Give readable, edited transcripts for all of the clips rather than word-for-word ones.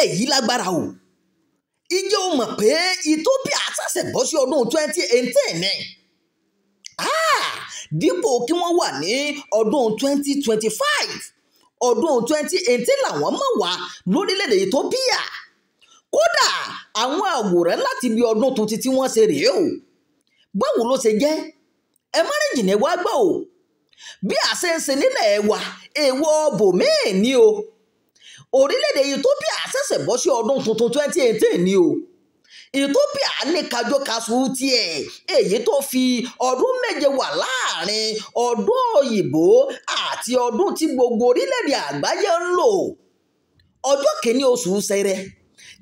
èyí lágbára o ìjẹ́ o mọ̀ pé Ethiopia ṣẹ̀ṣẹ̀ bọ́ sí ọdún 2018 ni dípò kí wọ́n wà ní ọdún 2025 ọdún 2018 làwọn mọ̀ wá lórílẹ̀‐èdè Ethiopia kódà àwọn àwòrán láti bí ọdún tuntun tí wọ́n ṣe rèé o báwo ló ṣe jẹ́ ẹ má rìn jìnnà wá gbọ́ o bí a ṣe ń ṣe nílẹ̀ wa èèwọ̀ bòmíì ni o orílẹ̀‐èdè Ethiopia ṣẹ̀ṣẹ̀ bọ́ sí ọdún tuntun 2018 ni o Ethiopia ní kájọkasù tiẹ̀ èyí tó fi ọdún méje wà láàrin ọdún òyìnbó àti ọdún tí gbogbo orílẹ̀‐èdè àgbáyé ń lò ọjọ́ kìíní oṣù Ṣẹrẹ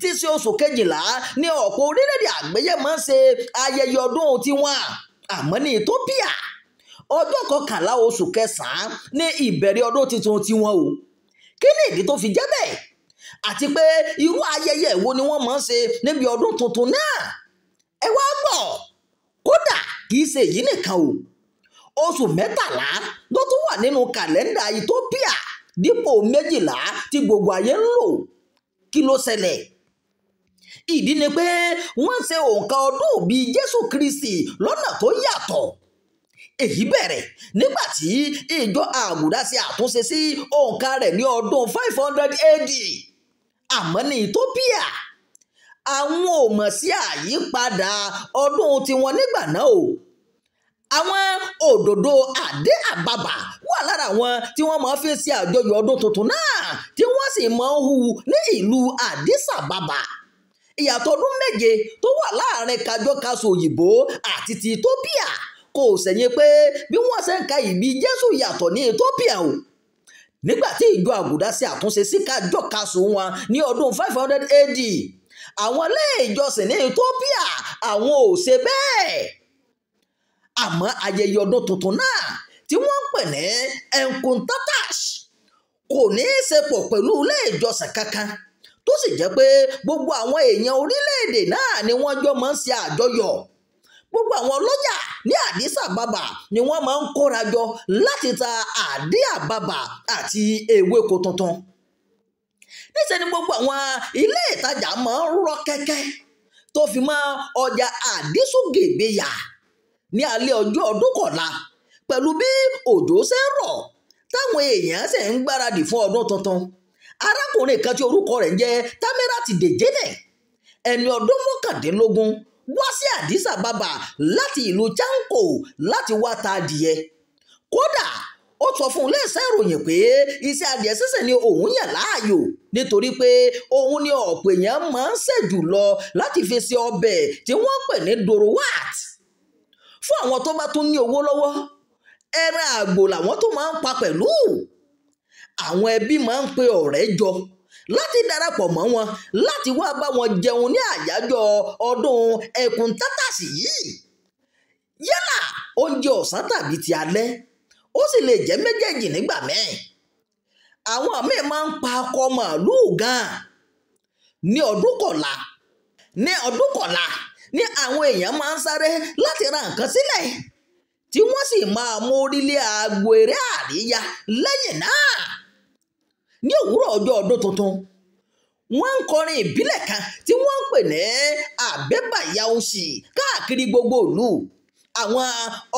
tí ṣe oṣù kejìlá ní ọ̀pọ̀ orílẹ̀‐èdè àgbáyé máa ń ṣe ayẹyẹ ọdún tiwọn àmọ́ ní Ethiopia ọjọ́ kọkànlá oṣù kẹsàn-án ní ìbẹ̀rẹ̀ ọdún tuntun tiwọn o kí ni ìdí tó fi jẹ́ bẹ́ẹ̀ àti pé irú ayẹyẹ wo ni wọ́n máa ń ṣe níbi ọdún tuntun náà ẹ wá gbọ́ kódà kì í ṣe èyí nìkan o oṣù mẹ́tàlá ló tún wà nínú kàlẹ́ndà Ethiopia dípò méjìlá tí gbogbo ayé ń lò kí ló ṣẹlẹ̀ ìdí ni pé wọ́n ṣe òǹkà ọdún òbí Jésù Kristi lọ́nà tó yàtọ̀ èyí bẹ̀rẹ̀ nígbà tí ìjọ àgùdá ṣe àtúnṣe sí òǹkà rẹ̀ ní ọdún 500 AD àmọ́ ní Ethiopia àwọn ò mọ̀ sí àyípadà ọdún tiwọn nígbà náà o àwọn òdòdó àdé àbàbà wà lára àwọn tí wọ́n máa fi ṣe àjọyọ̀ ọdún tuntun náà tí wọ́n sì máa ń hù ní ìlú Addis Ababa ìyàtọ̀ ọdún méje tó wà láàrin kájọkasù òyìnbó àti ti Ethiopia kò sẹ̀yìn pé bí wọ́n ṣe ń ka ìbí Jésù yàtọ̀ ní Ethiopia o nígbà tí ìjọ àgùdá ṣe àtúnṣe sí kájọkasù wọn ní ọdún 500 AD àwọn ilé ìjọsìn ní Ethiopia àwọn ò ṣe bẹ́ẹ̀ àmọ́ ayẹyẹ ọdún tuntun náà tí wọ́n ń pè ní Enkuntatash kò ní í ṣe pọ̀ pẹ̀lú ilé ìjọsìn kankan tó sì jẹ́ pé gbogbo àwọn èèyàn orílẹ̀-èdè náà ni wọ́n jọ máa ń ṣe àjọyọ̀ gbogbo àwọn ọlọ́jà ní Addis Ababa ni wọ́n máa ń kóra jọ láti ta àdé àbàbà àti ewéko tuntun níṣẹ́ ni gbogbo àwọn ilé ìtajà máa ń rọ́ kẹ́kẹ́ tó fi mọ́ ọjà Àdísùgèbèyà ní alẹ́ ọjọ́ ọdún kọ̀la pẹ̀lú bí òjò ṣe ń rọ̀ táwọn èèyàn ṣe ń gbáradì fún ọdún tuntun arákùnrin kan tí orúkọ rẹ̀ ń jẹ́ Tamerati Dejene ẹni ọdún mọ́kàndínlógún wá sí Addis Ababa láti ìlú Chanko láti wá ta adìẹ kódà ó sọ fún iléeṣẹ́ ìròyìn pé iṣẹ́ adìẹ sísè ni òun yàn láàyò nítorí pé òun ni ọ̀pọ̀ èèyàn máa ń ṣe jùlọ láti fi ṣe ọbẹ̀ tí wọ́n pè ní dorowat fún àwọn tó bá tún ní owó lọ́wọ́ ẹran àgbò làwọn tó máa ń pa pẹ̀lú àwọn ẹbí máa ń pe ọ̀rẹ́ jọ láti darapọ̀ mọ́ wọn láti wá bá wọn jẹun ní àyájọ́ ọdún Enkuntatash yìí yálà oúnjẹ ọ̀sán tàbí ti alẹ́ ó sì lè jẹ́ méjèèjì nígbà mẹ́ẹ̀ àwọn míì máa ń pa akọ màálùú gan ní ọdún kọ̀la ní àwọn èèyàn máa ń sáré láti ra nǹkan sílẹ̀ tí wọ́n sì máa mú orílẹ̀ agbo eré àríyá lẹ́yìn náà ní òwúrọ̀ ọjọ́ ọdún tuntun wọ́n ń kọrin ìbílẹ̀ kan tí wọ́n ń pè ní àbẹ́bàyáòsì káàkiri gbogbo ìlú àwọn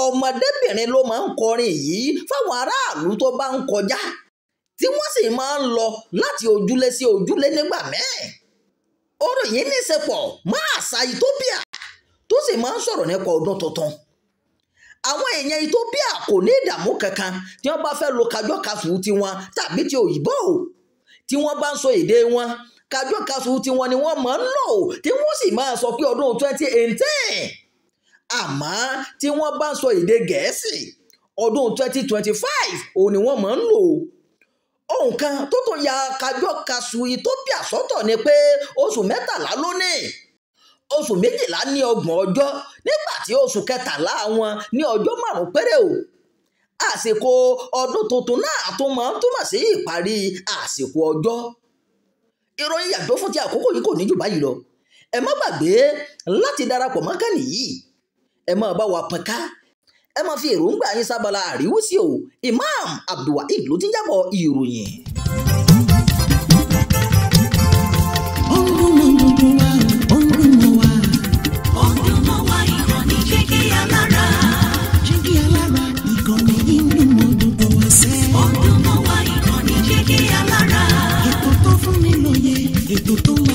ọmọdébìnrin ló máa ń kọrin yìí fáwọn aráàlú tó bá ń kọjá tí wọ́n sì máa ń lọ láti ojúlé sí ojúlé nígbà mẹ́ẹ̀ ọ̀rọ̀ yìí ní í ṣe pọ̀ mọ́ àṣà Ethiopia tó sì máa ń sọ̀rọ̀ nípa ọdún tuntun àwọn èèyàn Ethiopia kò ní ìdààmú kankan tí wọ́n bá fẹ́ lo kájọkasù tiwọn tàbí ti òyìnbó tí wọ́n bá ń sọ èdè wọn kájọkasù tiwọn ni wọ́n máa ń lò tí wọ́n sì máa sọ pé ọdún 2018 àmọ́ tí wọ́n bá ń sọ èdè Gẹ̀ẹ́sì ọdún 2025 òun ni wọ́n máa ń lò ohun kan tó tún ya kájọkasù Ethiopia sọ́tọ̀ ni pé oṣù mẹ́tàlá ló ní oṣù méjìlá ní 30 ọjọ́ nígbà tí oṣù kẹtàlá wọn ní ọjọ́ 5 péré o àsìkò ọdún tuntun náà tún máa ń túmọ̀ sí ìparí àsìkò ọjọ́ ìròyìn yàtọ̀ fún ti àkókò yìí kò ní jù báyìí lọ ẹ má gbàgbé láti darapọ̀ mọ́ kànnì yìí ẹ máa bá wa pín ká ẹ máa fi èròǹgbà yín sábàlá àríwísí o Imam Abdulwaheed ló ti ń jábọ̀ ìròyìn. dùn tó ń